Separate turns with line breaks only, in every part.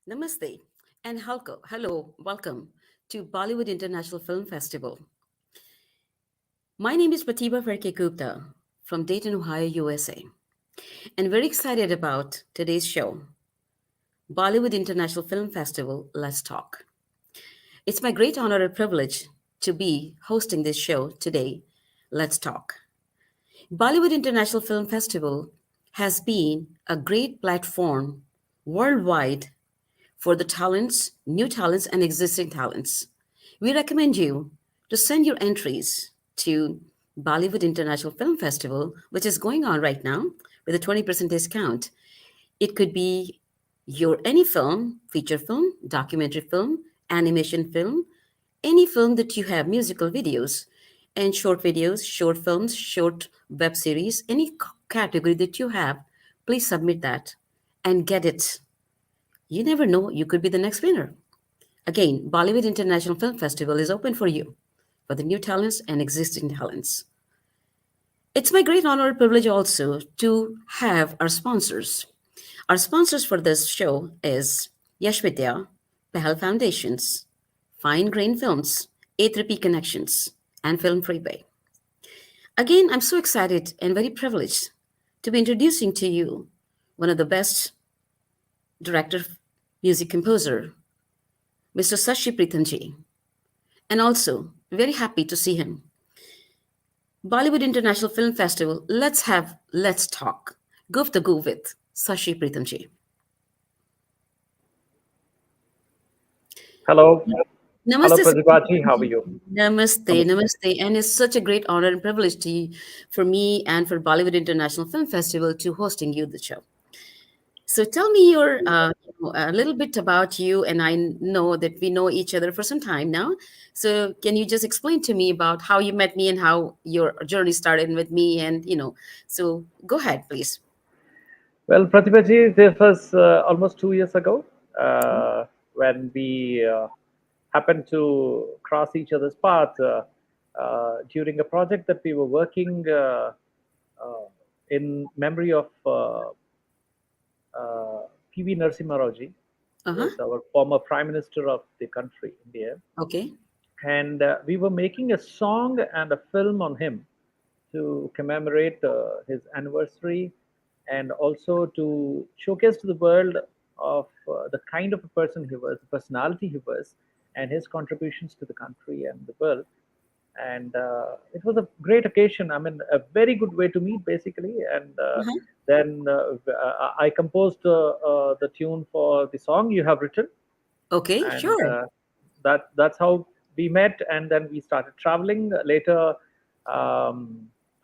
Namaste and hello, welcome to Bollywood International Film Festival. My name is Pratibha Farke Gupta from Dayton, Ohio, USA, and very excited about today's show, Bollywood International Film Festival. Let's talk. It's my great honor and privilege to be hosting this show today. Let's talk. Bollywood International Film Festival has been a great platform worldwide for the talents, new talents, and existing talents. We recommend you to send your entries to Bollywood International Film Festival, which is going on right now with a 20% discount. It could be your any film, feature film, documentary film, animation film, any film that you have, musical videos, short films, short web series, any category that you have, please submit that and get it. You never know, you could be the next winner. Again, Bollywood International Film Festival is open for you, for the new talents and existing talents. It's my great honor and privilege also to have our sponsors. Our sponsors for this show is Yashvidya, Pahal Foundations, Fine Grain Films, A3P Connections, and Film Freeway. Again, I'm so excited and very privileged to be introducing to you one of the best director, music composer, Mr. Sashi Preetam ji, and also very happy to see him. Bollywood International Film Festival. Let's talk. Goof the Goo with Sashi Preetam ji.
Hello. Hello,
Namaste, Sashi
Pratibhaji.
Preetam
How are
ji.
you?
Namaste,
Namaste.
namaste. And it's such a great honor and privilege for me and for Bollywood International Film Festival to hosting you the show. So tell me a little bit about you, and I know that we know each other for some time now. So can you just explain to me about how you met me and how your journey started with me? And so go ahead, please.
Well, Pratibhaji, this was almost 2 years ago when we happened to cross each other's path during a project that we were working uh, in memory of P.V. Narasimha,
Uh
who
huh.
was our former Prime Minister of the country, India.
Okay.
And we were making a song and a film on him to commemorate his anniversary and also to showcase to the world of the kind of a person he was, the personality he was, and his contributions to the country and the world. And it was a great occasion. I mean, a very good way to meet, basically. And
Uh-huh.
then I composed the tune for the song you have written,
Okay.
and
Sure.
that's how we met, and then we started traveling later. um,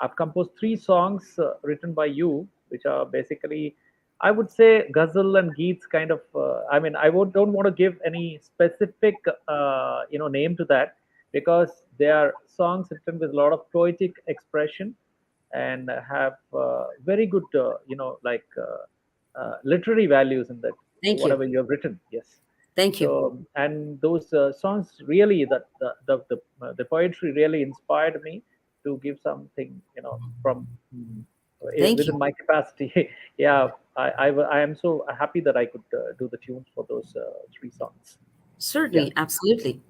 I've composed three songs written by you, which are basically, I would say, ghazal and geets kind of. I mean, don't want to give any specific name to that, because they are songs written with a lot of poetic expression and have very good literary values in that,
Thank you.
whatever you have written. Yes.
Thank you.
So, and those songs really, that the poetry really inspired me to give something, from
Thank you.
within my capacity. Yeah, I am so happy that I could do the tunes for those three songs. Yeah.
Certainly. Absolutely.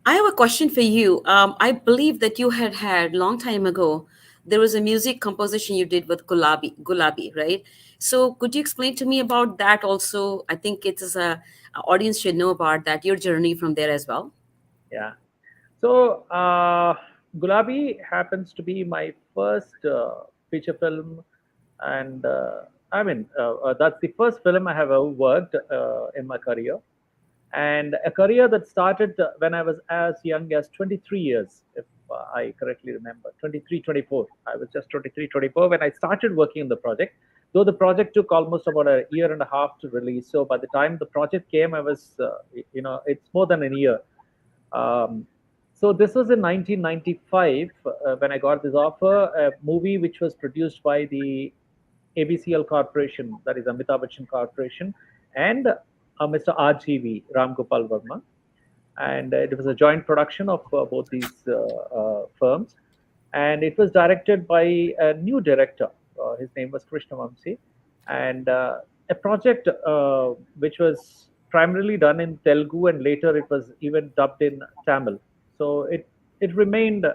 I have a question for you. I believe that you had long time ago. There was a music composition you did with Gulabi, right? So could you explain to me about that also? I think it is a audience should know about that your journey from there as well.
Yeah. So, Gulabi happens to be my first feature film, and I mean, that's the first film I have ever worked in my career, and a career that started when I was as young as 23 years, if I correctly remember, 23, 24. I was just 23, 24 when I started working on the project. Though the project took almost about a year and a half to release, so by the time the project came, I was, it's more than a year. um, so this was in 1995 when I got this offer, a movie which was produced by the ABCL Corporation, that is Amitabh Bachchan Corporation, and Mr. RGV, Ram Gopal Verma. And it was a joint production of both these firms. And it was directed by a new director. His name was Krishna Vamsi. And a project which was primarily done in Telugu, and later it was even dubbed in Tamil. So it remained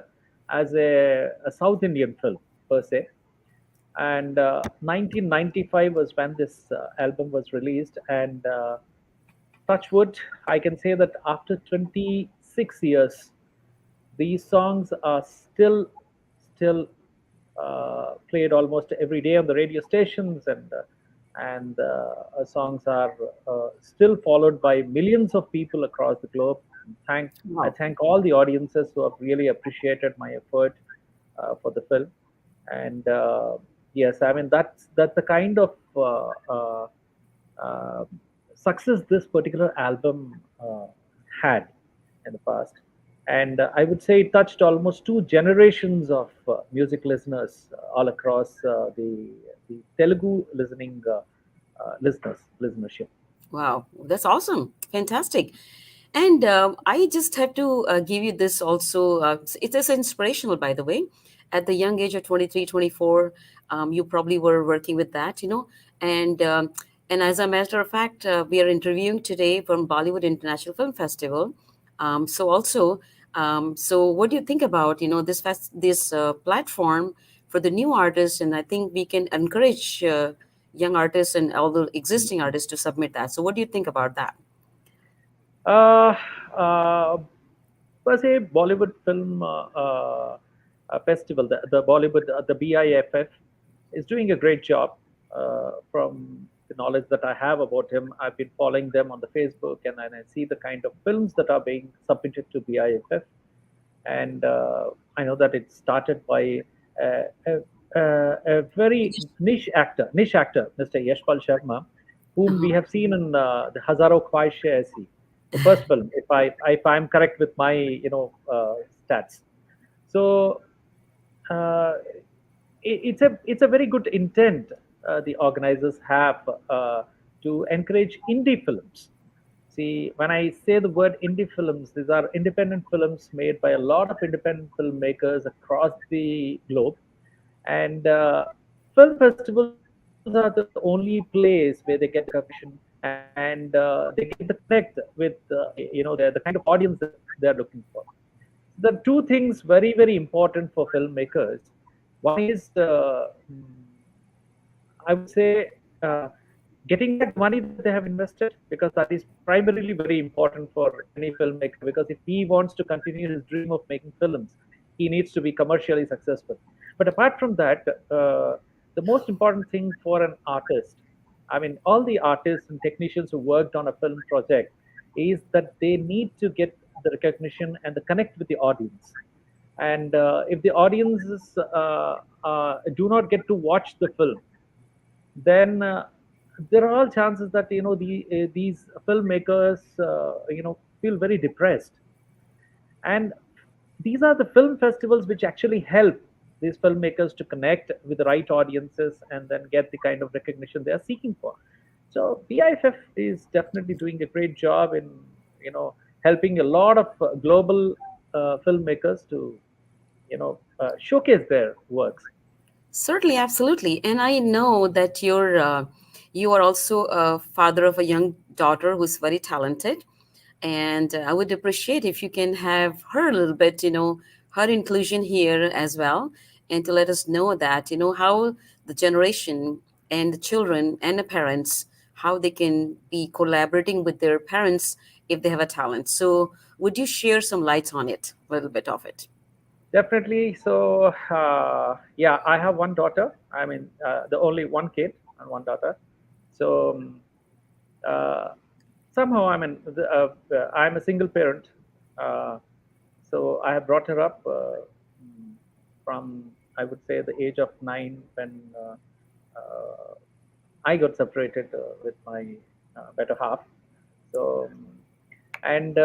as a South Indian film per se. And 1995 was when this album was released, and touch wood, I can say that after 26 years, these songs are still played almost every day on the radio stations, and songs are still followed by millions of people across the globe. I
Wow.
thank all the audiences who have really appreciated my effort for the film. And yes, I mean that's the kind of uh, success this particular album had in the past. And I would say it touched almost two generations of music listeners all across the Telugu listenership.
Wow, that's awesome. Fantastic. And I just have to give you this also. It is inspirational, by the way. At the young age of 23, 24, you probably were working with that, And and as a matter of fact, we are interviewing today from Bollywood International Film Festival. So what do you think about, this platform for the new artists? And I think we can encourage young artists and all the existing artists to submit that. So what do you think about that?
Uh, uh, per se, Bollywood Film Festival, the Bollywood, the BIFF, is doing a great job. From the knowledge that I have about him, I've been following them on the Facebook, and I see the kind of films that are being submitted to BIFF. And I know that it started by uh, a, a very niche actor, Mr. Yashpal Sharma, whom we
Uh-huh.
have seen in the Hazaro Khwaishein Aisi, the first film, if I'm correct with my stats. So uh, it's a very good intent the organizers have to encourage indie films. See, when I say the word indie films, these are independent films made by a lot of independent filmmakers across the globe. And film festivals are the only place where they get the recognition, and they get the connect with the kind of audience that they're looking for. The two things very very important for filmmakers. One is I would say getting back the money that they have invested, because that is primarily very important for any filmmaker. Because if he wants to continue his dream of making films, he needs to be commercially successful. But apart from that, the most important thing for an artist, I mean, all the artists and technicians who worked on a film project, is that they need to get the recognition and the connect with the audience. And if the audiences do not get to watch the film, then there are all chances that these filmmakers feel very depressed. And these are the film festivals which actually help these filmmakers to connect with the right audiences and then get the kind of recognition they are seeking for. So BIFF is definitely doing a great job in helping a lot of global filmmakers to showcase their works.
Certainly, absolutely. And I know that you are also a father of a young daughter who's very talented. And I would appreciate if you can have her a little bit, her inclusion here as well, and to let us know that, how the generation and the children and the parents, how they can be collaborating with their parents if they have a talent. So would you share some lights on it, a little bit of it?
Definitely. So, yeah, I have one daughter. I mean, the only one kid and one daughter. So, uh, somehow, I mean, I'm a single parent. Uh, so, I have brought her up from, I would say, the age of 9 when I got separated with my better half. So, and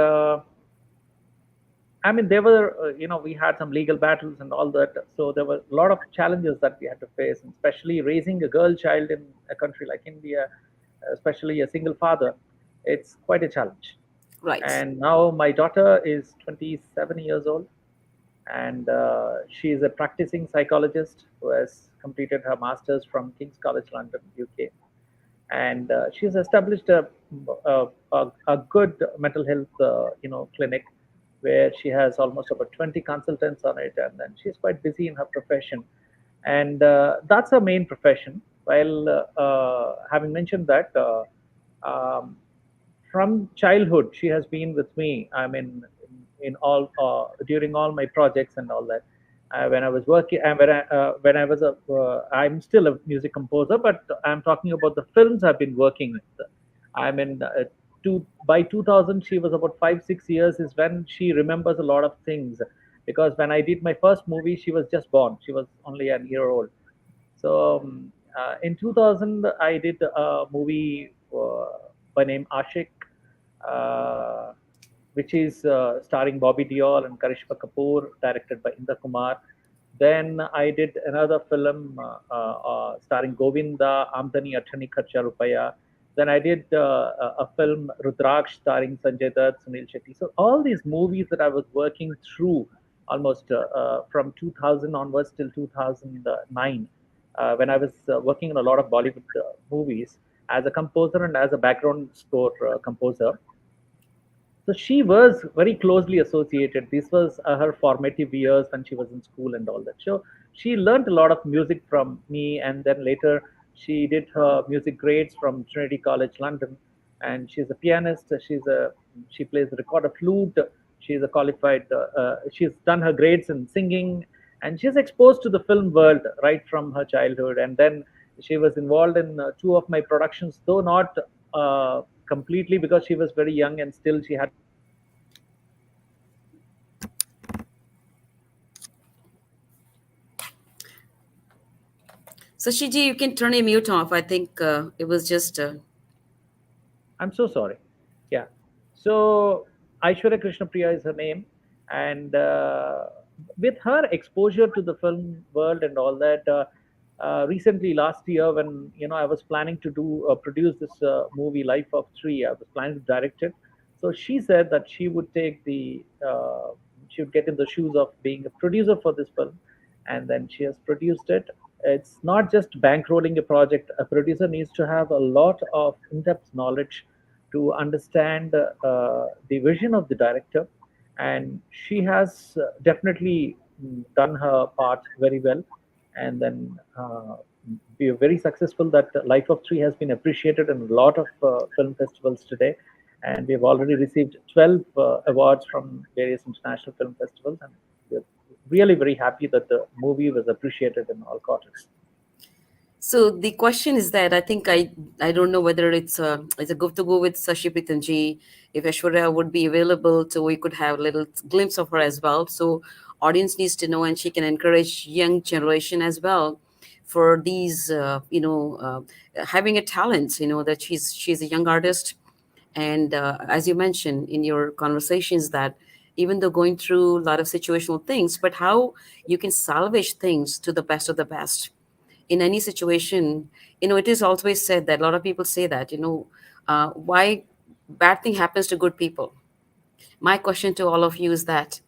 I mean, there were, we had some legal battles and all that. So there were a lot of challenges that we had to face, and especially raising a girl child in a country like India, especially a single father. It's quite a challenge.
Right.
And now my daughter is 27 years old, and she is a practicing psychologist who has completed her master's from King's College London, UK. and she's established a good mental health clinic where she has almost about 20 consultants on it, and then she's quite busy in her profession, and that's her main profession. While having mentioned that, um, from childhood she has been with me. I mean, in all during all my projects and all that. When I was working, when I was a, I'm still a music composer, but I'm talking about the films I've been working with. I mean, by 2000, she was about 5 6 years is when she remembers a lot of things, because when I did my first movie, she was just born. She was only a year old. So in 2000, I did a movie by name Ashik, uh, which is starring Bobby Deol and Karishma Kapoor, directed by Indra Kumar. Then I did another film starring Govinda, Amdani Athani Kharcha Rupaya. Then I did a film Rudraksh starring Sanjay Dutt, Sunil Shetty. So all these movies that I was working through almost from 2000 onwards till 2009, when I was working on a lot of Bollywood movies as a composer and as a background score composer. So she was very closely associated. This was her formative years when she was in school and all that. So she learned a lot of music from me, and then later she did her music grades from Trinity College London, and she's a pianist. She plays the recorder flute. She's a qualified. She's done her grades in singing, and she's exposed to the film world right from her childhood. And then she was involved in two of my productions, though not completely, because she was very young and still she had to learn a lot.
So, Shiji, you can turn your mute off. I think it was just.
I'm so sorry. Yeah. So Aishwarya Krishna Priya is her name, and with her exposure to the film world and all that, recently last year when I was planning to do produce this movie Life of Three, I was planning to direct it. So she said that she would get in the shoes of being a producer for this film, and then she has produced it. It's not just bankrolling a project. A producer needs to have a lot of in-depth knowledge to understand the vision of the director, and she has definitely done her part very well. And then we are very successful that Life of Three has been appreciated in a lot of film festivals today, and we have already received 12 awards from various international film festivals, and we're really very happy that the movie was appreciated in all quarters.
So the question is that I don't know whether it's a good to go with Sashi Preetam ji, if Aishwarya would be available, so we could have a little glimpse of her as well. So audience needs to know, and she can encourage young generation as well for these having a talent. That she's a young artist, and as you mentioned in your conversations that even though going through a lot of situational things, but how you can salvage things to the best of the best in any situation. It is always said that a lot of people say that why bad thing happens to good people. My question to all of you is that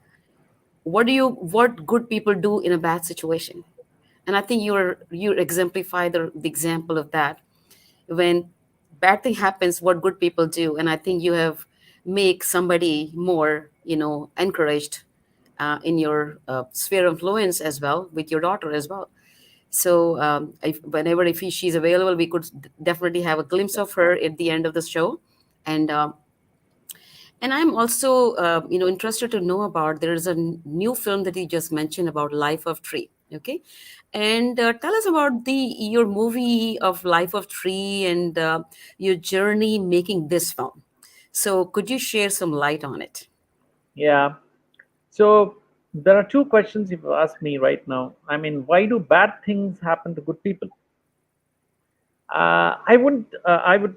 what good people do in a bad situation. And I think you exemplify the example of that. When bad thing happens, what good people do. And I think you have make somebody more encouraged in your sphere of influence as well, with your daughter as well. So whenever if she's available, we could definitely have a glimpse of her at the end of the show. And I'm also interested to know about, there is a new film that you just mentioned about Life of Tree. Okay, and tell us about the your movie of Life of Tree and your journey making this film. So could you share some light on it?
Yeah. So there are two questions if you ask me right now. I mean, why do bad things happen to good people? I wouldn't. I would.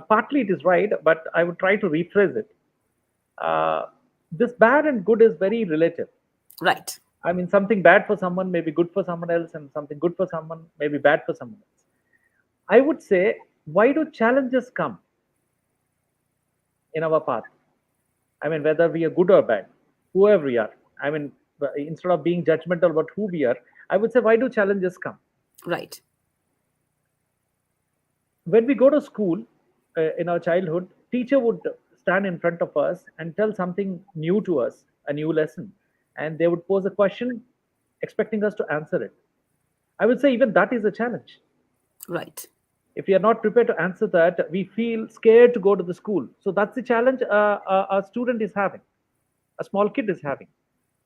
Partly it is right, but I would try to rephrase it. Uh, this bad and good is very relative.
Right.
I mean, something bad for someone may be good for someone else, and something good for someone may be bad for someone else. I would say, why do challenges come in our path? I mean, whether we are good or bad, whoever we are. I mean, instead of being judgmental about who we are, I would say, why do challenges come?
Right.
when we go to school in our childhood, teacher would stand in front of us and tell something new to us, a new lesson, and they would pose a question expecting us to answer it. I would say even that is a challenge.
Right.
If we are not prepared to answer that, we feel scared to go to the school. So that's the challenge a student is having, a small kid is having.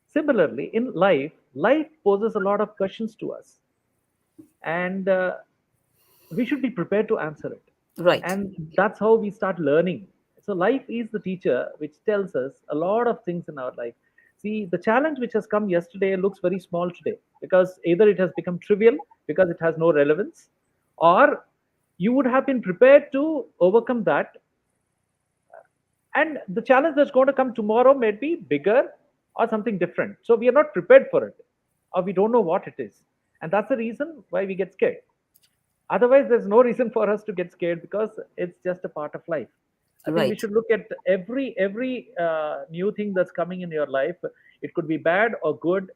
Similarly, in life, life poses a lot of questions to us, and we should be prepared to answer it.
Right.
And that's how we start learning. So life is the teacher which tells us a lot of things in our life. See, the challenge which has come yesterday looks very small today, because either it has become trivial because it has no relevance, or you would have been prepared to overcome that, and the challenge that's going to come tomorrow may be bigger or something different. So we are not prepared for it, or we don't know what it is, and that's the reason why we get scared. Otherwise, there's no reason for us to get scared, because it's just a part of life. I think we
Right.
should look at every new thing that's coming in your life. It could be bad or good.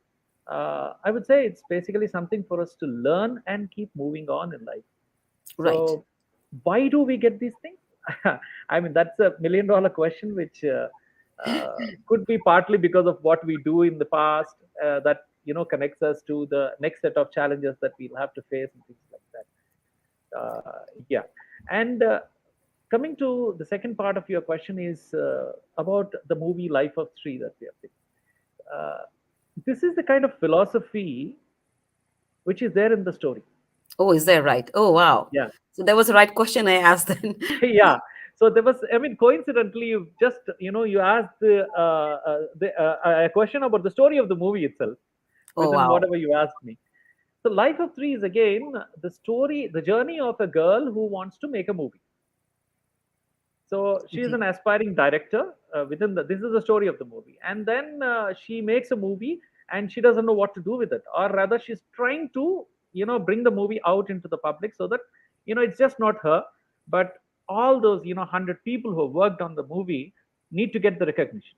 I would say it's basically something for us to learn and keep moving on in life.
Right.
So, why do we get these things? I mean, that's a $1 million question, which could be partly because of what we do in the past, that connects us to the next set of challenges that we'll have to face and things like that. Yeah, and coming to the second part of your question is about the movie Life of Three that we have seen. Uh, this is the kind of philosophy which is there in the story.
Oh, is that right? Oh, wow.
Yeah.
So that was the right question I asked then.
Yeah, so there was, I mean, coincidentally, you just you asked a question about the story of the movie itself
Oh,
within
wow.
whatever you asked me. So Life of Three is again the story, the journey of a girl who wants to make a movie. So she is
Okay.
an aspiring director within the, this is the story of the movie, and then she makes a movie and she doesn't know what to do with it, or rather she's trying to bring the movie out into the public, so that it's just not her, but all those 100 people who have worked on the movie need to get the recognition.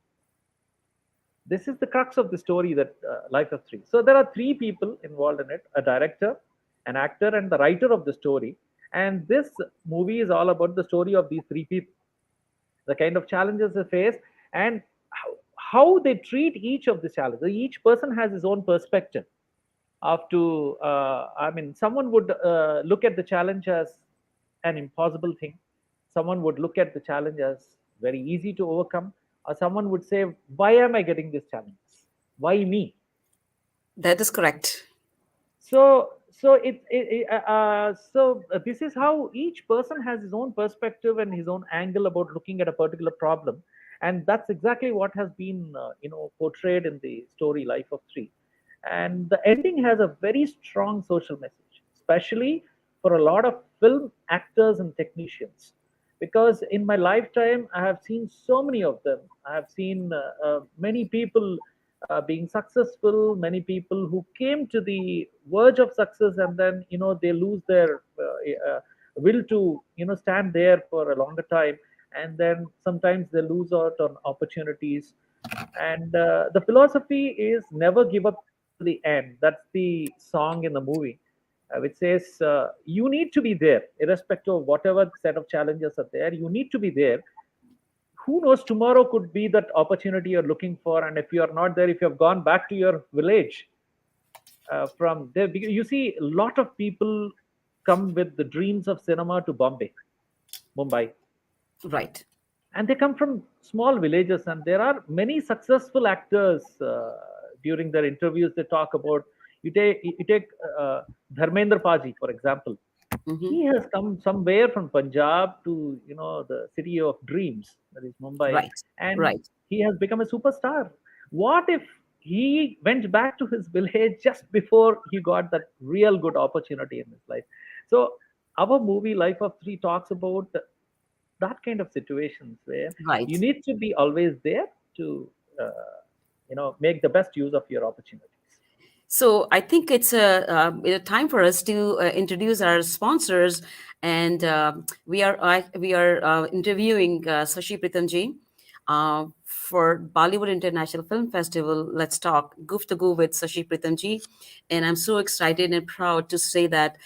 This is the crux of the story, that Life of Three. So there are three people involved in it: a director, an actor, and the writer of the story. And this movie is all about the story of these three people, the kind of challenges they face, and how they treat each of the challenges. Each person has his own perspective of to I mean, someone would look at the challenge as an impossible thing, someone would look at the challenge as very easy to overcome, or someone would say, why am I getting this challenge, why me?
That is correct.
So this is how each person has his own perspective and his own angle about looking at a particular problem, and that's exactly what has been portrayed in the story Life of Three. And the ending has a very strong social message, especially for a lot of film actors and technicians, because in my lifetime I have seen so many of them. I have seen many people being successful, many people who came to the verge of success, and then they lose their will to stand there for a longer time, and then sometimes they lose out on opportunities. And the philosophy is never give up till the end. That's the song in the movie, which says you need to be there irrespective of whatever set of challenges are there. You need to be there. Who knows, tomorrow could be that opportunity you're looking for, and if you are not there, if you have gone back to your village, from there, because you see a lot of people come with the dreams of cinema to Bombay, Mumbai,
Right.
and they come from small villages, and there are many successful actors. During their interviews they talk about, you take Dharmendra Paji, for example.
Mm-hmm.
He has come somewhere from Punjab to the city of dreams, that is Mumbai,
Right.
and
Right.
he has become a superstar. What if he went back to his village just before he got that real good opportunity in his life? So our movie Life of Three talks about that kind of situations where you
Right.
need to be always there to make the best use of your opportunities.
So I think it's a time for us to introduce our sponsors, and we are interviewing Sashi Pritam ji. For Bollywood International Film Festival, let's talk Guftagoo with Sashi Preetam ji. And I'm so excited and proud to say that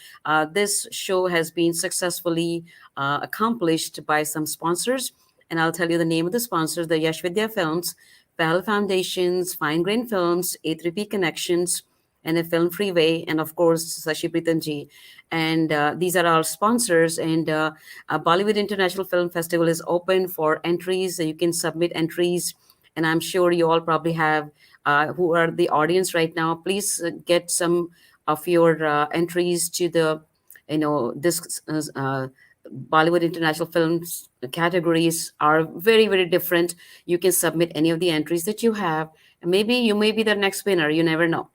this show has been successfully accomplished by some sponsors. And I'll tell you the name of the sponsors: the Yashvidya Films, Pahal Foundations, Fine Grain Films, A3P Connections, and a Film Freeway, and of course Sashi Preetam ji. And these are our sponsors. And Bollywood International Film Festival is open for entries. You can submit entries, and I'm sure you all probably have, who are the audience right now. Please get some of your entries to the, this Bollywood International Films categories are very, very different. You can submit any of the entries that you have, and maybe you may be the next winner. You never know.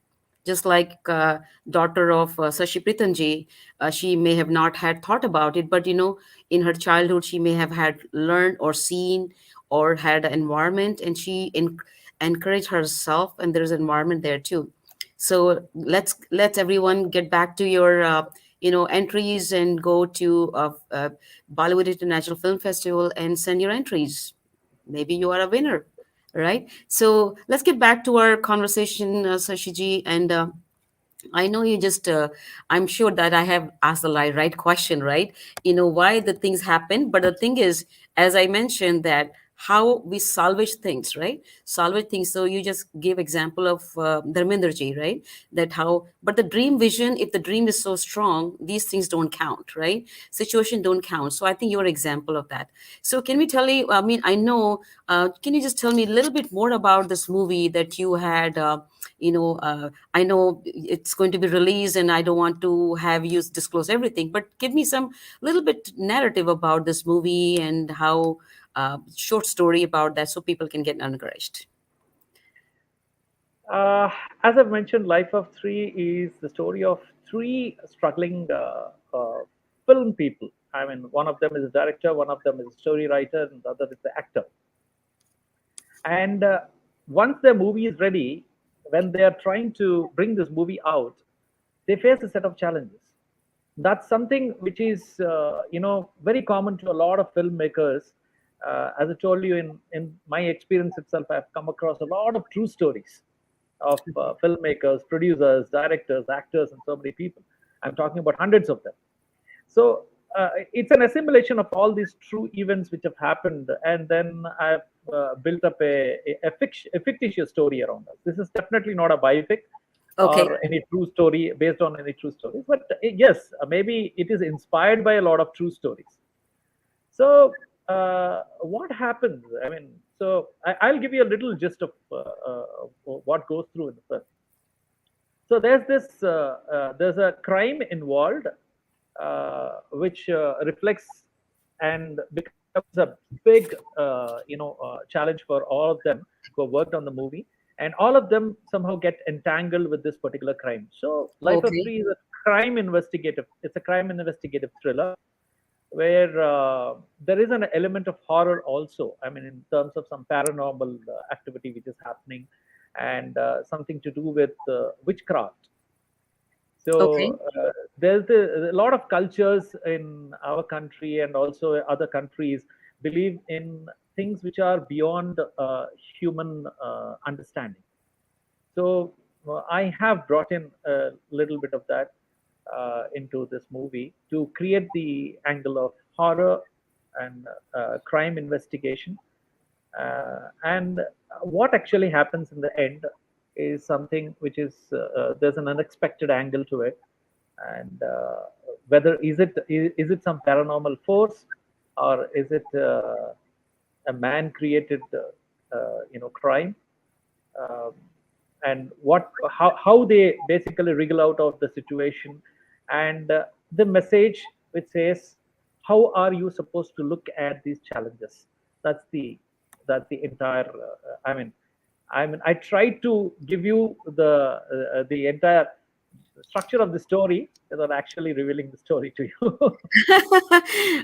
Just like daughter of Sashi Pritanji, she may have not had thought about it, but in her childhood, she may have had learned or seen or had an environment, and she encouraged herself, and there's an environment there too. So let's everyone get back to your entries and go to Bollywood International Film Festival and send your entries. Maybe you are a winner, right? So let's get back to our conversation, Sashiji, and I know you just, I'm sure that I have asked the right question, right? Why the things happen. But the thing is, as I mentioned, that how we salvage things, right? Salvage things. So you just gave example of Dharmender ji, right? That how, but the dream vision, if the dream is so strong, these things don't count, right? Situation don't count. So I think you're an example of that. So can we tell you, I mean, I know, can you just tell me a little bit more about this movie that you had, I know it's going to be released, and I don't want to have you disclose everything, but give me some little bit narrative about this movie and how short story about that so people can get encouraged.
Uh, as I've mentioned, Life of Three is the story of three struggling film people. I mean, one of them is a director, one of them is a story writer, and the other is the actor. And once the movie is ready, when they are trying to bring this movie out, they face a set of challenges. That's something which is, very common to a lot of filmmakers. As I told you, in my experience itself, I've come across a lot of true stories of filmmakers, producers, directors, actors, and so many people. I'm talking about hundreds of them. So it's an assimilation of all these true events which have happened, and then I've built up a fictitious story around us. This is definitely not a biopic
Okay.
or any true story based on any true stories, but yes, maybe it is inspired by a lot of true stories. So what happens? I mean, so I'll give you a little gist of what goes through in the film. So there's a crime involved, which reflects and becomes a big, challenge for all of them who have worked on the movie, and all of them somehow get entangled with this particular crime. So Life of
Okay.
Three is a crime investigative. It's a crime investigative thriller where there is an element of horror also. I mean, in terms of some paranormal activity which is happening, and something to do with witchcraft.
Okay.
So a lot of cultures in our country and also other countries believe in things which are beyond human understanding. So I have brought in a little bit of that into this movie to create the angle of horror and crime investigation. And what actually happens in the end is something which is, there's an unexpected angle to it, and whether is it some paranormal force, or is it a man created crime, um, and how they basically wriggle out of the situation, and the message which says how are you supposed to look at these challenges. that's the that's the entire, I mean I try to give you the entire structure of the story without actually revealing the story to you.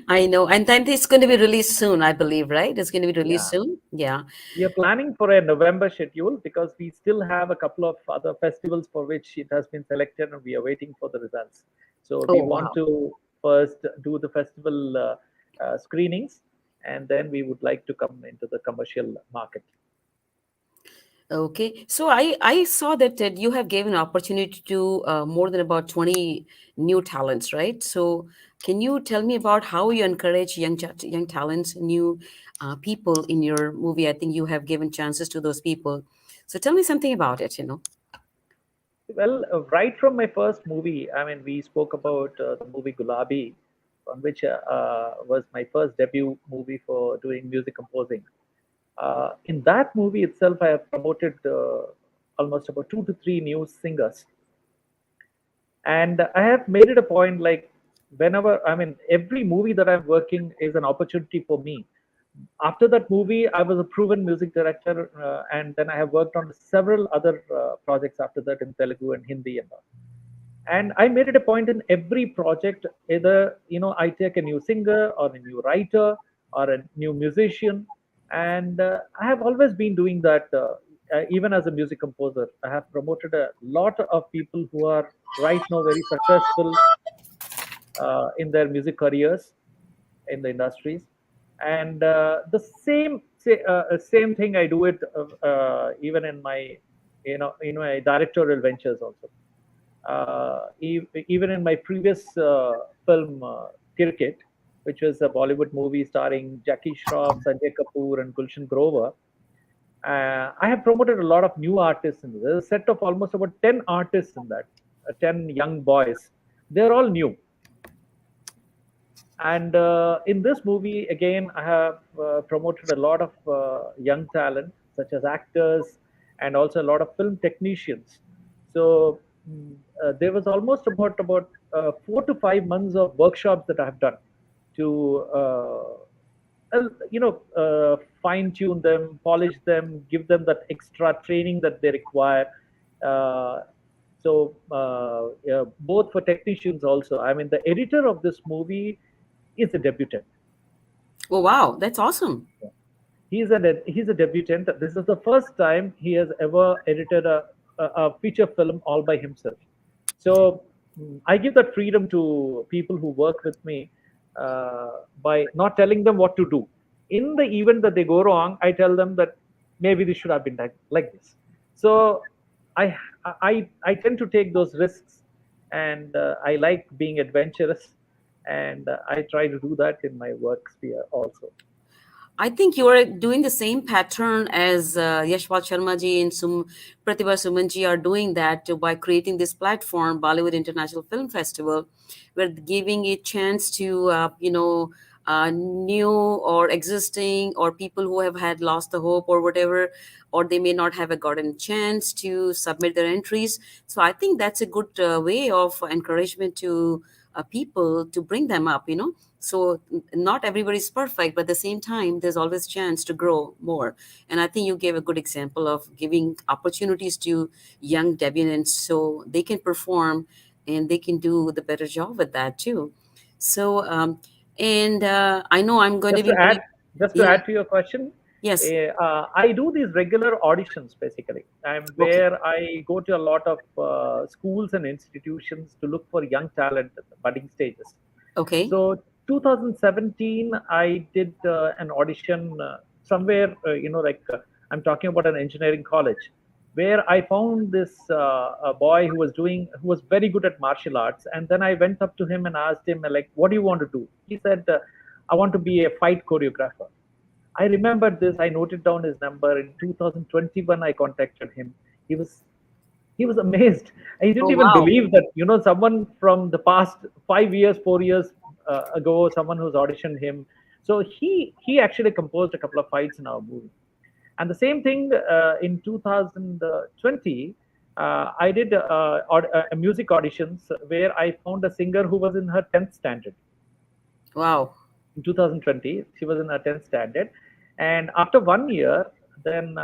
I know. And then it's going to be released soon, I believe, right? It's going to be released
Yeah.
soon. Yeah.
We are planning for a November schedule because we still have a couple of other festivals for which it has been selected, and we are waiting for the results. So we
Oh,
want
wow.
to first do the festival screenings, and then we would like to come into the commercial market.
Okay, so I saw that you have given opportunity to more than about 20 new talents, right? So can you tell me about how you encourage young talents, new people in your movie? I think you have given chances to those people. So tell me something about it, you know.
Well, right from my first movie, I mean, we spoke about the movie Gulabi, on which was my first debut movie for doing music composing. In that movie itself, I have promoted almost about 2 to 3 new singers, and I have made it a point, like, whenever, I mean, every movie that I'm working is an opportunity for me. After that movie, I was a proven music director, and then I have worked on several other projects after that in Telugu and Hindi and all. And I made it a point in every project, either, I take a new singer or a new writer or a new musician. And I have always been doing that. Even as a music composer, I have promoted a lot of people who are right now very successful in their music careers in the industries. And the same thing I do it even in my, in my directorial ventures also. Even in my previous film, Cricket, which was a Bollywood movie starring Jackie Shroff, Sanjay Kapoor, and Gulshan Grover, I have promoted a lot of new artists in this. There's a set of almost about 10 artists in that, 10 young boys. They're all new. And in this movie, again, I have promoted a lot of young talent, such as actors and also a lot of film technicians. So there was almost about 4 to 5 months of workshops that I have done to fine tune them, polish them, give them that extra training that they require. Uh, yeah, both for technicians also. I mean, the editor of this movie is a debutant.
Oh wow, that's awesome.
He's a debutant. This is the first time he has ever edited a feature film all by himself. So I give that freedom to people who work with me by not telling them what to do. In the event that they go wrong, I tell them that maybe this should have been done like this. So I tend to take those risks, and I like being adventurous, and I try to do that in my work sphere also.
I think you are doing the same pattern as Yashpal Sharma ji and Pratibha Suman ji are doing that by creating this platform, Bollywood International Film Festival. We're giving a chance to, new or existing or people who have had lost the hope or whatever, or they may not have a gotten a chance to submit their entries. So I think that's a good way of encouragement to people to bring them up, you know. So not everybody is perfect, but at the same time there's always chance to grow more. And I think you gave a good example of giving opportunities to young debutants so they can perform and they can do the better job with that too. So and I know I'm going to
Just
be
to add,
very,
just to
yeah,
add to your question,
yes,
I do these regular auditions basically. I'm
okay,
where I go to a lot of schools and institutions to look for young talent at the budding stages.
okay,
So 2017, I did an audition somewhere, I'm talking about an engineering college, where I found this a boy who was very good at martial arts. And then I went up to him and asked him, like, what do you want to do? He said, I want to be a fight choreographer. I remembered this. I noted down his number. In 2021, I contacted him. He was he was amazed. He didn't
oh
even
wow.
believe that, someone from the past 5 years, 4 years ago, someone who's auditioned him. So he actually composed a couple of fights in our movie. And the same thing in 2020, I did music auditions where I found a singer who was in her 10th standard.
Wow.
In 2020, she was in her 10th standard. And after 1 year, then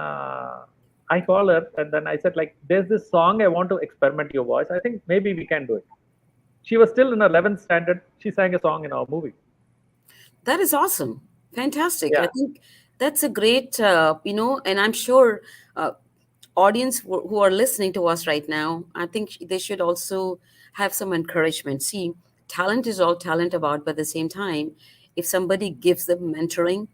I call her and then I said, like, there's this song, I want to experiment your voice. I think maybe we can do it. She was still in her 11th standard. She sang a song in our movie.
That is awesome. Fantastic. I
Yeah.
think that's a great, and I'm sure audience who are listening to us right now, I think they should also have some encouragement. See, talent is all talent about, but at the same time, if somebody gives them mentoring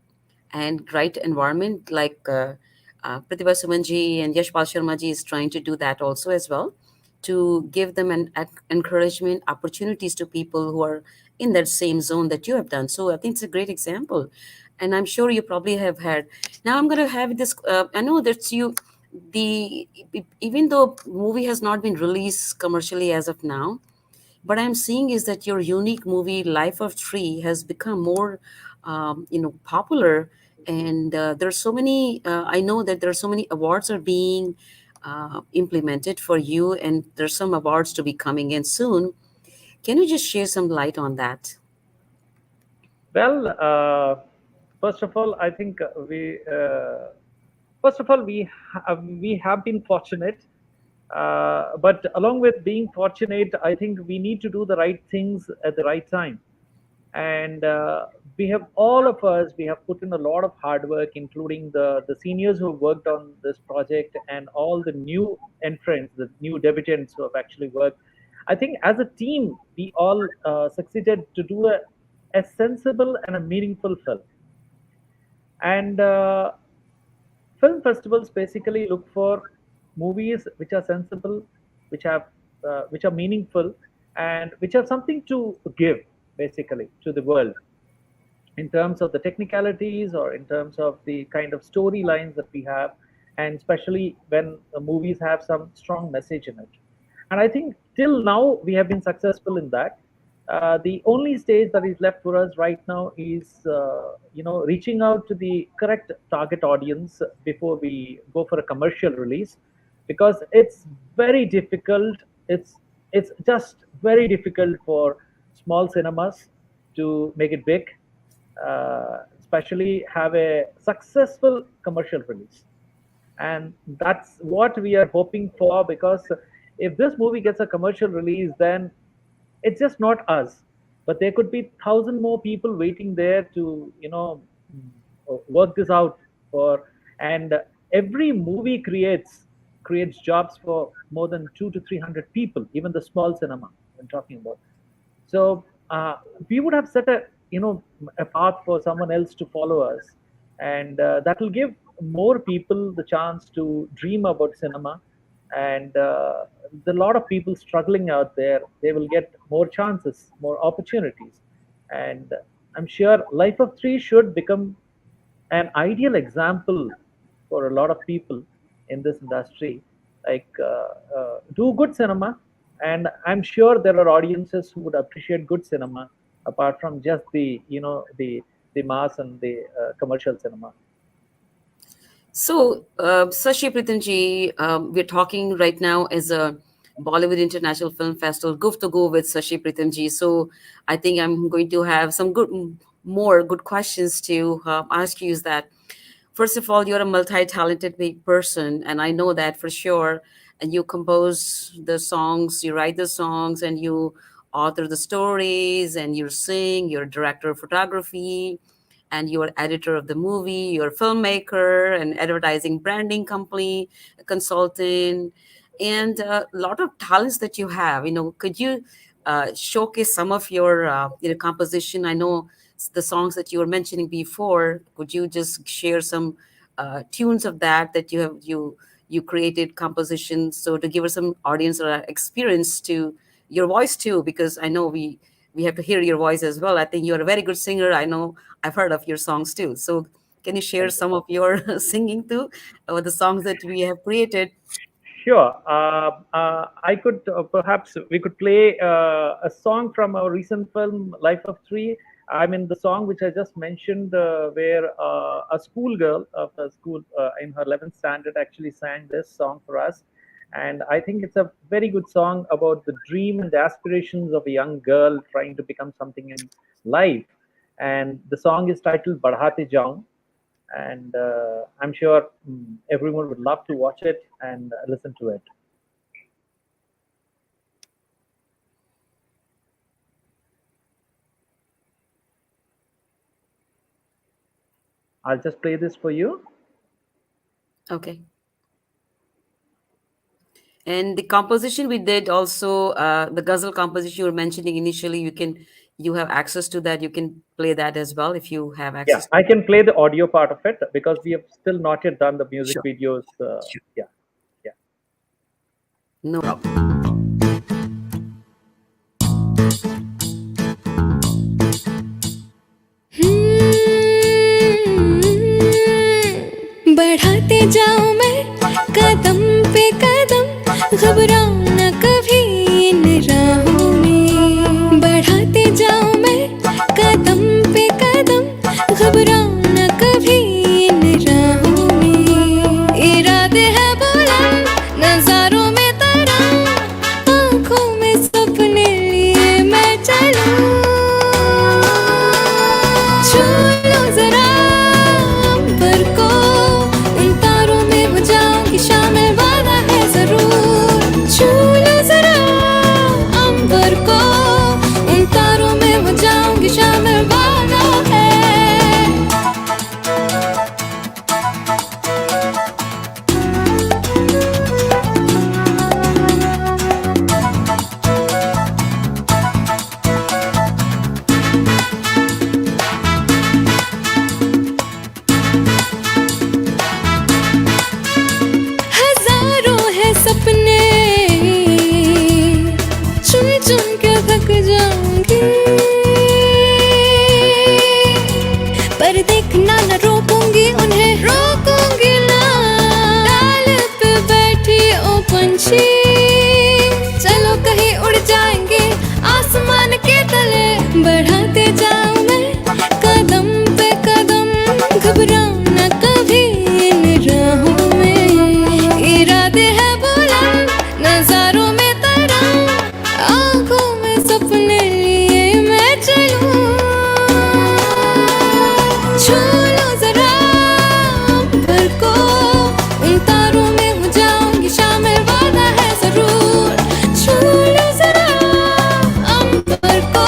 and right environment, like Pratibha Sumanji and Yashpal Sharma ji is trying to do that also as well, to give them an encouragement, opportunities to people who are in that same zone that you have done. So I think it's a great example, and I'm sure you probably have had. Now I'm going to have this. I know that's you. Even though movie has not been released commercially as of now, what I'm seeing is that your unique movie Life of Tree has become more popular, and there's so many I know that there are so many awards are being implemented for you, and there's some awards to be coming in soon. Can you just share some light on that?
Well, first of all, I think first of all, we have been fortunate, but along with being fortunate, I think we need to do the right things at the right time. And we have all of us, we have put in a lot of hard work, including the seniors who have worked on this project and all the new entrants, the new debutants who have actually worked. I think as a team, we all succeeded to do a sensible and a meaningful film. And film festivals basically look for movies which are sensible, which are meaningful, and which have something to give basically to the world in terms of the technicalities or in terms of the kind of storylines that we have, and especially when the movies have some strong message in it. And I think till now we have been successful in that. The only stage that is left for us right now is, reaching out to the correct target audience before we go for a commercial release, because it's very difficult. It's just very difficult for small cinemas to make it big, especially have a successful commercial release. And that's what we are hoping for, because if this movie gets a commercial release, then it's just not us, but there could be thousand more people waiting there to work this out for. And every movie creates jobs for more than 2 to 300 people, even the small cinema I'm talking about. So we would have set a path for someone else to follow us, and that will give more people the chance to dream about cinema. And the lot of people struggling out there, they will get more chances, more opportunities. And I'm sure Life of Three should become an ideal example for a lot of people in this industry. Like, do good cinema, and I'm sure there are audiences who would appreciate good cinema apart from just the mass and the commercial cinema.
So, Sashi Pritamji, we're talking right now as a Bollywood International Film Festival, Go with Sashi Pritamji. So, I think I'm going to have some more good questions to ask you. Is that first of all, you're a multi-talented big person, and I know that for sure. And you compose the songs, you write the songs, and you author the stories, and you sing. You're a director of photography, and you're editor of the movie. You're a filmmaker, an advertising branding company, a consultant, and a lot of talents that you have. Could you showcase some of your composition? I know the songs that you were mentioning before. Could you just share some tunes of that you created compositions, so to give us some audience or experience to your voice too, because I know we have to hear your voice as well. I think you're a very good singer. I know I've heard of your songs too. So can you share
Thank you.
some of your singing too, or the songs that we have created?
Sure. I could perhaps we could play a song from our recent film Life of Three. I mean, the song which I just mentioned, where a schoolgirl of a school in her 11th standard actually sang this song for us. And I think it's a very good song about the dream and the aspirations of a young girl trying to become something in life. And the song is titled Badhate Jaun. And I'm sure everyone would love to watch it and listen to it. I'll just play this for you.
Okay. And the composition we did also, the ghazal composition you were mentioning initially, you can you have access to that, you can play that as well if you have
Yeah,
access to
I
that.
can play the audio part of it because we have still not yet done the music
Sure,
videos.
sure.
Yeah, yeah.
No problem.
बढ़ाते जाऊं मैं कदम पे कदम घबराऊं न कभी इन राहों में बढ़ाते जाऊं मैं कदम पे कदम घबराऊं न कभी इन राहों में इरादे है बुलंद नजारों में तरंग आंखों में सपने लिए मैं चलूं छू लो जरा अंबर को उन तारों में हो जाऊंगी शामिल वादा है जरूर छू लो जरा अंबर को उन तारों में हो जाऊंगी शामिल वादा है हजारों है सपने चुन चुन के थक जाऊंगी पर देखना न रोकूंगी उन्हें रोकूंगी ना डाल पे बैठी ओ पंछी चलो कहीं उड़ जाएंगे आसमान के तले बढ़ाते जाऊं मैं कदम पे कदम घबराऊं न कभी इन राहों में इरादे है बुलंद नजारों में तरंग आंखों में सपने लिए मैं चलूं छू लो जरा अंबर को उन तारों में हो जाऊंगी शामिल वादा है जरूर छू लो जरा अंबर को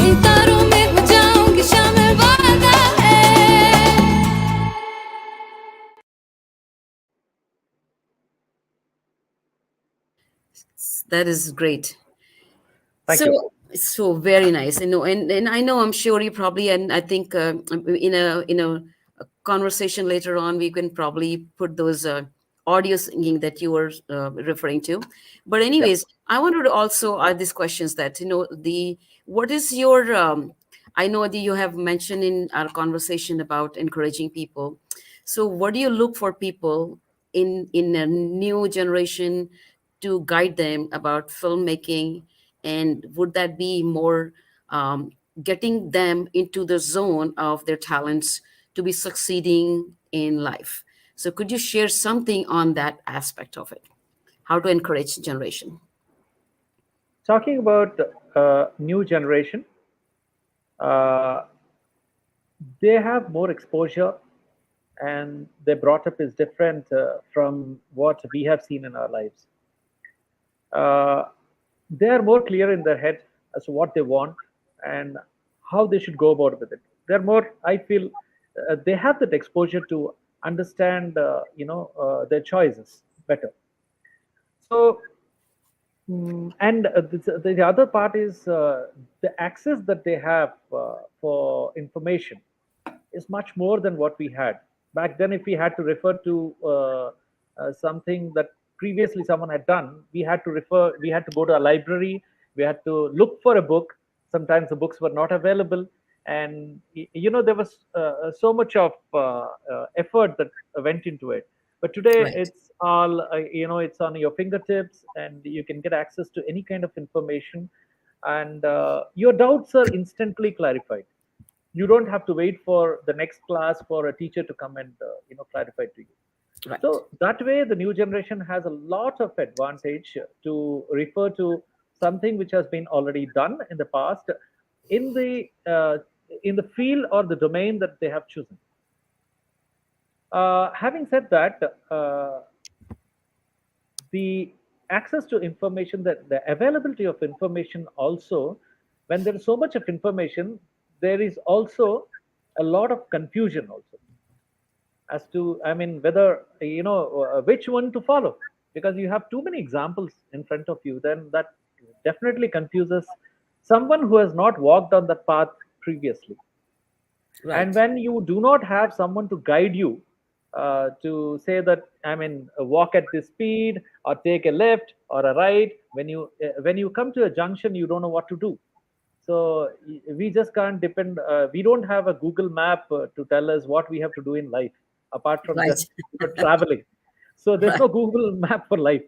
उन तारों में हो जाऊंगी शामिल वादा है
That is great.
Thank you.
So very nice. And I know, I'm sure you probably, and I think in a conversation later on, we can probably put those audio singing that you were referring to. But
Yeah.
anyways, I wanted to also add these questions that, the what is your I know that you have mentioned in our conversation about encouraging people. So what do you look for people in a new generation to guide them about filmmaking, and would that be more getting them into the zone of their talents to be succeeding in life? So could you share something on that aspect of it, how to encourage generation?
Talking about new generation, uh, they have more exposure, and their brought up is different from what we have seen in our lives. uh, they are more clear in their head as to what they want and how they should go about with it. They're more, I feel, they have that exposure to understand, their choices better. So, and the other part is the access that they have for information is much more than what we had back then. If we had to refer to something that previously someone had done, we had to go to a library, we had to look for a book. Sometimes the books were not available, and there was so much of effort that went into it. But today
Right.
it's all it's on your fingertips, and you can get access to any kind of information, and your doubts are instantly clarified. You don't have to wait for the next class for a teacher to come and clarify to you.
Right.
So that way the new generation has a lot of advantage to refer to something which has been already done in the past, in the field or the domain that they have chosen. Having said that, the access to information, that the availability of information also, when there is so much of information, there is also a lot of confusion also, as to, I mean, whether which one to follow, because you have too many examples in front of you, then that definitely confuses someone who has not walked on that path previously. And
Right.
when you do not have someone to guide you, to say that, I mean, walk at this speed or take a left or a right, when you come to a junction, you don't know what to do. So we just can't depend. We don't have a Google map to tell us what we have to do in life, apart from
Right.
just traveling. So there's
Right.
no Google map for life.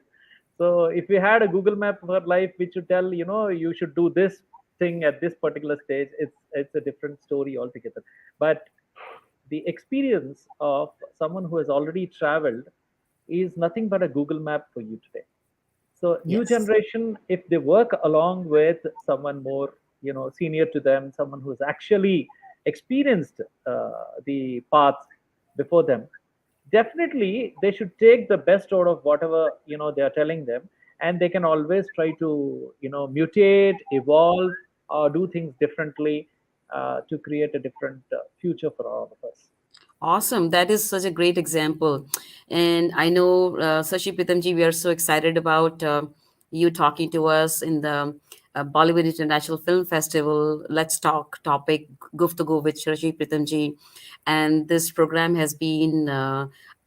So if we had a Google map for life, which would tell, you should do this thing at this particular stage, it's a different story altogether. But the experience of someone who has already traveled is nothing but a Google map for you today. So new
Yes.
generation, if they work along with someone more, senior to them, someone who's actually experienced the path before them, definitely they should take the best out of whatever they are telling them, and they can always try to mutate, evolve, or do things differently, to create a different future for all of us.
Awesome. That is such a great example. And I know, Sashi Pritamji, we are so excited about you talking to us in the Bollywood International Film Festival. Let's talk topic Guftago with Sashi Pritamji. And this program has been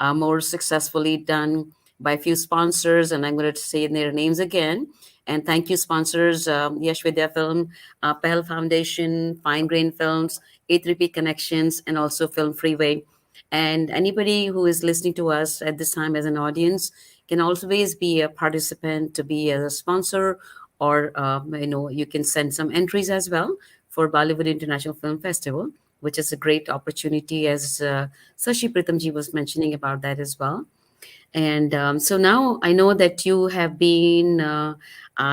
more successfully done by a few sponsors, and I'm going to say their names again. And thank you, sponsors: Yash Vidya Film, Pehel Foundation, Fine Grain Films, A3P Connections, and also Film Freeway. And anybody who is listening to us at this time as an audience can always be a participant to be a sponsor, or you can send some entries as well for Bollywood International Film Festival, which is a great opportunity, as Sashi Pritamji was mentioning about that as well. And so now I know that you have been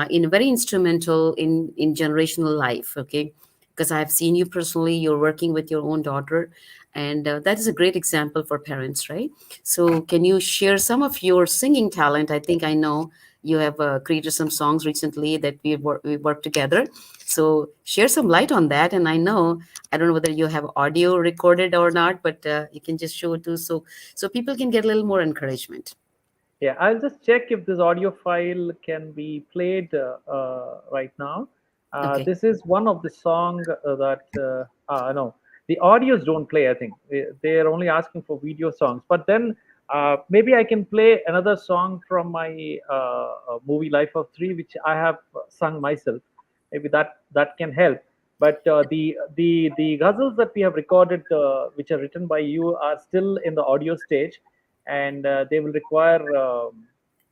in very instrumental in generational life, okay? Because I've seen you personally. You're working with your own daughter, and that is a great example for parents, right? So can you share some of your singing talent? I think I know you have created some songs recently that we worked together. So share some light on that. And I know, I don't know whether you have audio recorded or not, but you can just show it too, so people can get a little more encouragement.
Yeah, I'll just check if this audio file can be played right now.
Okay.
This is one of the song that no, the audios don't play. I think they are only asking for video songs. But then maybe I can play another song from my movie Life of Three, which I have sung myself. Maybe that can help. But the ghazals that we have recorded, which are written by you, are still in the audio stage, and they will require,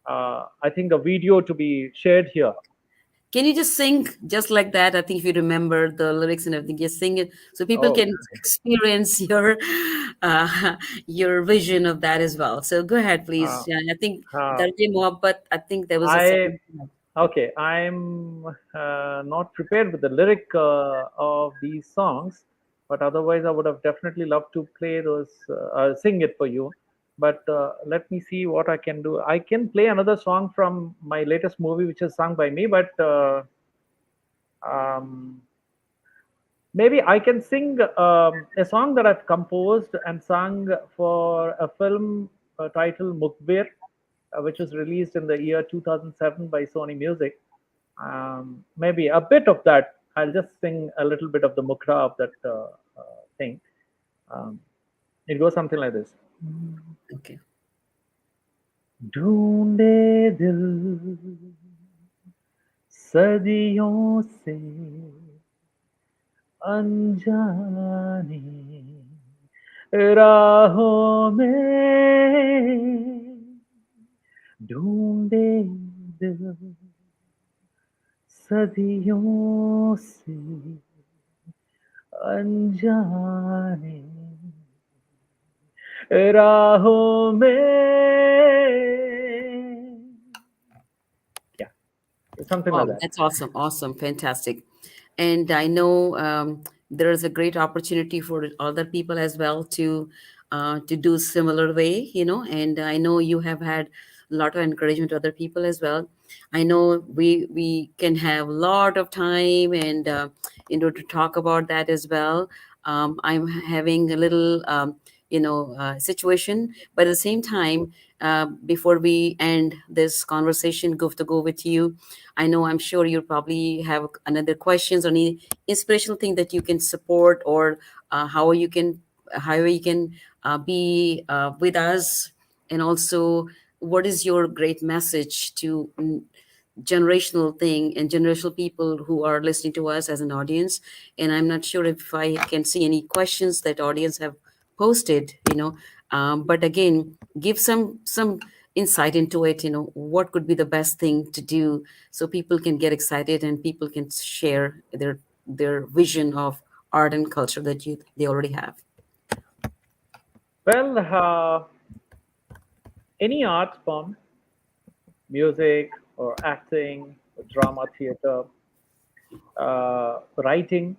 I think, a video to be shared here.
Can you just sing just like that? I think if you remember the lyrics and everything, just sing it so people
Oh,
can experience uh, your vision of that as well. So go ahead,
uh,
please. Yeah, I think
uh,
Darje Mohabbat, I think there was a
I
second.
okay. I'm not prepared with the lyric of these songs, but otherwise, I would have definitely loved to play those, sing it for you. But let me see what I can do. I can play another song from my latest movie, which is sung by me, but um, maybe I can sing a song that I've composed and sung for a film titled Mukbir, which was released in the year 2007 by Sony Music. Maybe a bit of that. I'll just sing a little bit of the mukra of that thing. Um, it goes something like this.
Okay.
ढूंढे दिल सदियों से अनजाने राहों में ढूंढे दिल सदियों से अनजाने राहों में. Yeah, something like
Wow,
that.
that's awesome. Awesome. Fantastic. And I know there is a great opportunity for other people as well to do similar way, and I know you have had a lot of encouragement to other people as well. I know we can have a lot of time and to talk about that as well. I'm having a little situation. But at the same time, before we end this conversation, go to go with you, I know, I'm sure you probably have another questions or any inspirational thing that you can support, or how you can be with us. And also, what is your great message to generational thing and generational people who are listening to us as an audience? And I'm not sure if I can see any questions that audience have posted, but again, give some insight into it. What could be the best thing to do so people can get excited and people can share their vision of art and culture that they already have.
Well, any art form, music or acting, or drama, theater, writing,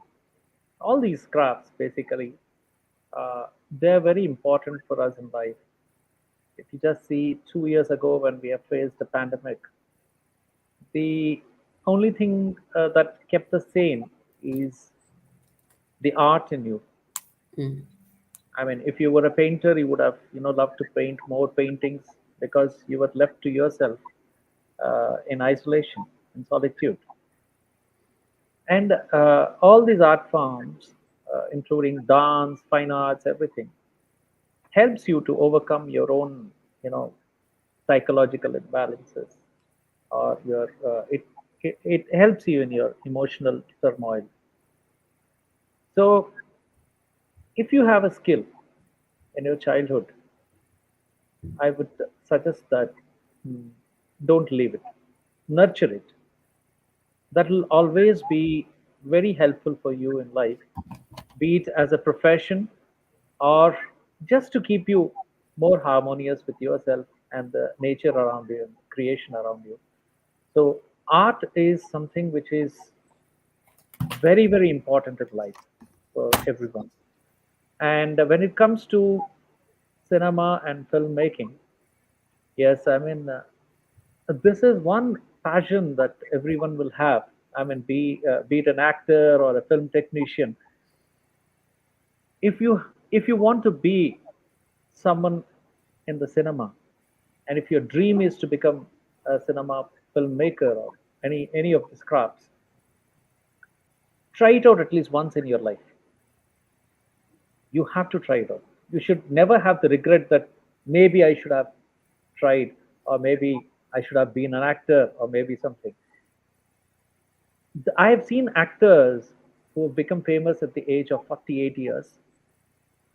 all these crafts basically, they're very important for us in life. If you just see 2 years ago when we have faced the pandemic, the only thing that kept us sane is the art in you.
Mm,
I mean, if you were a painter, you would have, loved to paint more paintings because you were left to yourself in isolation, in solitude. And all these art forms, including dance, fine arts, everything, helps you to overcome your own, you know, psychological imbalances, or it helps you in your emotional turmoil. So, if you have a skill in your childhood, I would suggest that mm, don't leave it, nurture it. That will always be very helpful for you in life, be it as a profession or just to keep you more harmonious with yourself and the nature around you and creation around you. So, art is something which is very, very important in life for everyone. And when it comes to cinema and filmmaking, yes, I mean, this is one passion that everyone will have. I mean, be it an actor or a film technician, if you want to be someone in the cinema, and if your dream is to become a cinema filmmaker or any of these crafts, try it out at least once in your life. You have to try it out. You should never have the regret that maybe I should have tried, or maybe I should have been an actor, or maybe something. I have seen actors who have become famous at the age of 48 years,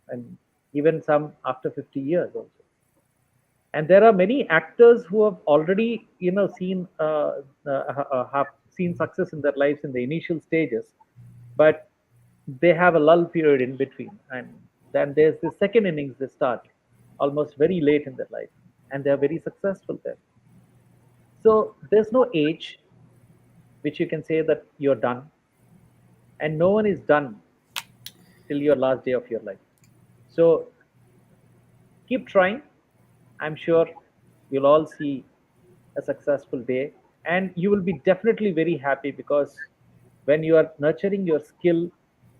and even some after 50 years also. And there are many actors who have already, seen have seen success in their lives in the initial stages, but they have a lull period in between, and then there's the second innings they start almost very late in their life, and they're very successful there. So there's no age which you can say that you're done, and no one is done till your last day of your life. So keep trying. I'm sure you'll all see a successful day, and you will be definitely very happy, because when you are nurturing your skill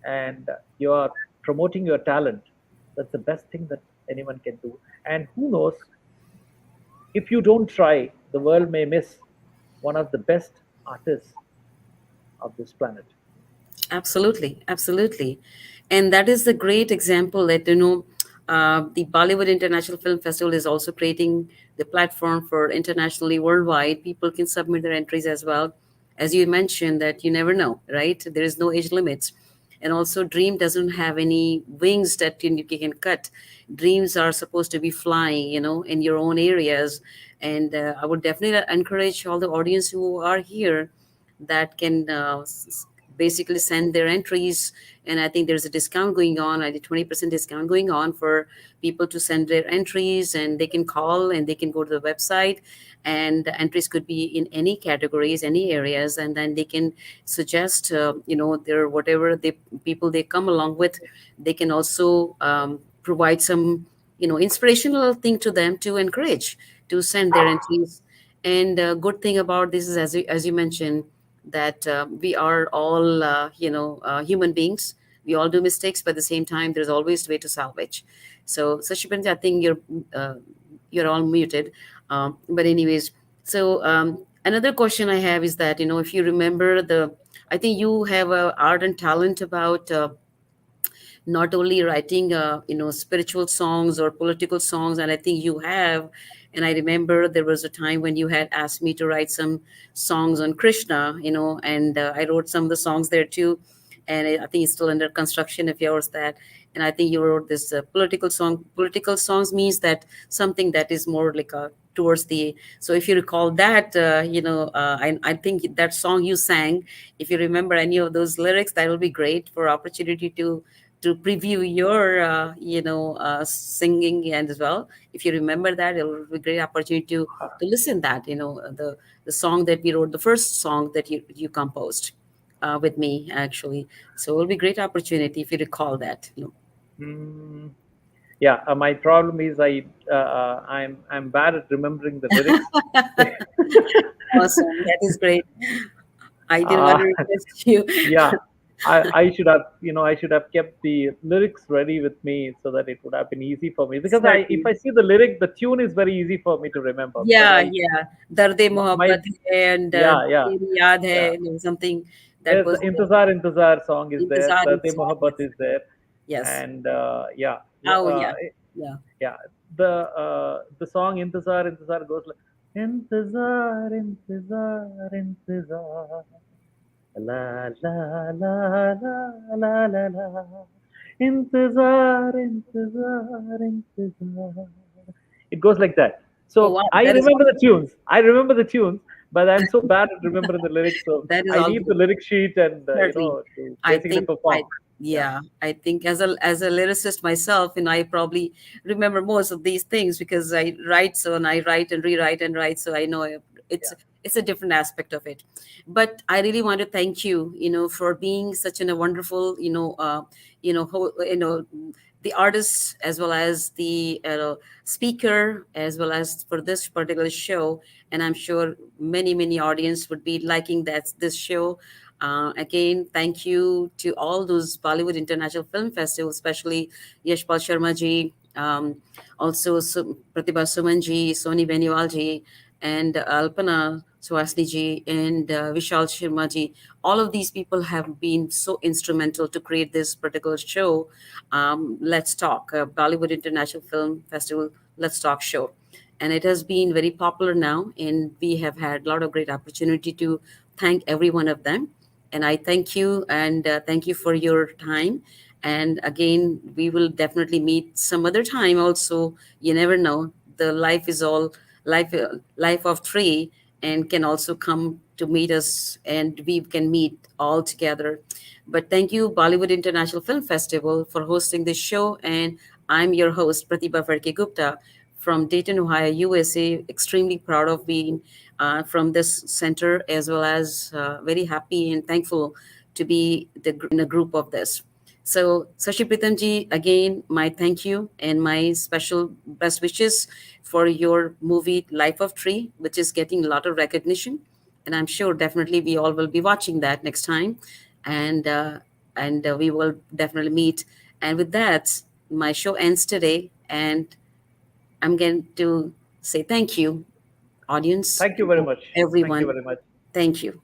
and you are promoting your talent, that's the best thing that anyone can do. And who knows, if you don't try, the world may miss one of the best artists of this planet.
absolutely, absolutely. And that is the great example that, the Bollywood International Film Festival is also creating the platform for internationally worldwide. People can submit their entries as well. As you mentioned, that you never know, right? There is no age limits. And also, dream doesn't have any wings that you can cut. Dreams are supposed to be flying, in your own areas. And I would definitely encourage all the audience who are here that can basically send their entries. And I think there's a discount going on. I did 20% discount going on for people to send their entries, and they can call and they can go to the website, and the entries could be in any categories, any areas, and then they can suggest their whatever they people they come along with. They can also provide some inspirational thing to them to encourage to send their entries. And good thing about this is, as you mentioned, that we are all human beings. We all do mistakes, but at the same time, there's always a way to salvage. So, Shashi Preetam, I think uh, you're all muted. But anyways, so another question I have is that, if you remember I think you have a art and talent about not only writing spiritual songs or political songs, and I think you have. And I remember there was a time when you had asked me to write some songs on Krishna, and I wrote some of the songs there too. And I think it's still under construction of yours, that. And I think you wrote this political song. Political songs means that something that is more like a towards the. So if you recall that, I think that song you sang, if you remember any of those lyrics, that will be great for opportunity to preview your singing. And as well, if you remember that, it will be a great opportunity to listen that, the song that we wrote, the first song that you composed with me, actually. So it will be great opportunity if you recall that.
Mm, yeah, my problem is I'm bad at remembering the lyrics.
Awesome, that is great. I didn't want
uh,
to request you.
yeah, I should have, I should have kept the lyrics ready with me so that it would have been easy for me, because if
Certainly.
I see the lyric, the tune is very easy for me to remember, because
Yeah, yeah. Derde
my
Mohabbat hai and
yeah, yeah,
Teri Yaad
yeah.
hai, something that
There's the
was
Intezar Intezar song is there,
Intezar
Darte
Intezar.
Mohabbat
Yes,
is there,
yes.
and yeah,
Oh, yeah, yeah.
yeah. The song Intezar Intezar goes like Intezar Intezar Intezar la la la la la la la Intezar Intezar Intezar. It goes like that.
Oh,
So
wow,
I
that is
remember the
awesome.
tunes. I remember the tunes, but I'm so bad at remembering the lyrics. So
That is
I
all
need the
good.
lyric sheet and
Certainly.
to
I
basically
think
perform. Yeah,
yeah, I think as a lyricist myself, I probably remember most of these things because I write, so, and I write and rewrite and write, so I know it's
yeah.
it's a different aspect of it. But I really want to thank you, for being such a wonderful, the artist, as well as the speaker, as well as for this particular show. And I'm sure many audience would be liking this show. Again, thank you to all those Bollywood International Film Festival, especially Yashpal Sharma ji, also Pratibha Suman ji, Soni Beniwal ji, and Alpana Suhasni ji, and Vishal Sharma ji. All of these people have been so instrumental to create this particular show. Let's Talk, Bollywood International Film Festival Let's Talk show. And it has been very popular now, and we have had a lot of great opportunity to thank every one of them. And I thank you, and thank you for your time. And again, we will definitely meet some other time also. You never know. The life is all life of three, and can also come to meet us, and we can meet all together. But thank you, Bollywood International Film Festival, for hosting this show. And I'm your host, Pratibha Farke Gupta from Dayton, Ohio, USA. Extremely proud of being from this center, as well as very happy and thankful to be in a group of this. So, Sashi Pritam ji, again, my thank you and my special best wishes for your movie Life of Tree, which is getting a lot of recognition. And I'm sure definitely we all will be watching that next time. And we will definitely meet. And with that, my show ends today. And I'm going to say thank you, audience,
Thank you
and
very much. Thank you
everyone.
very much.
Thank you.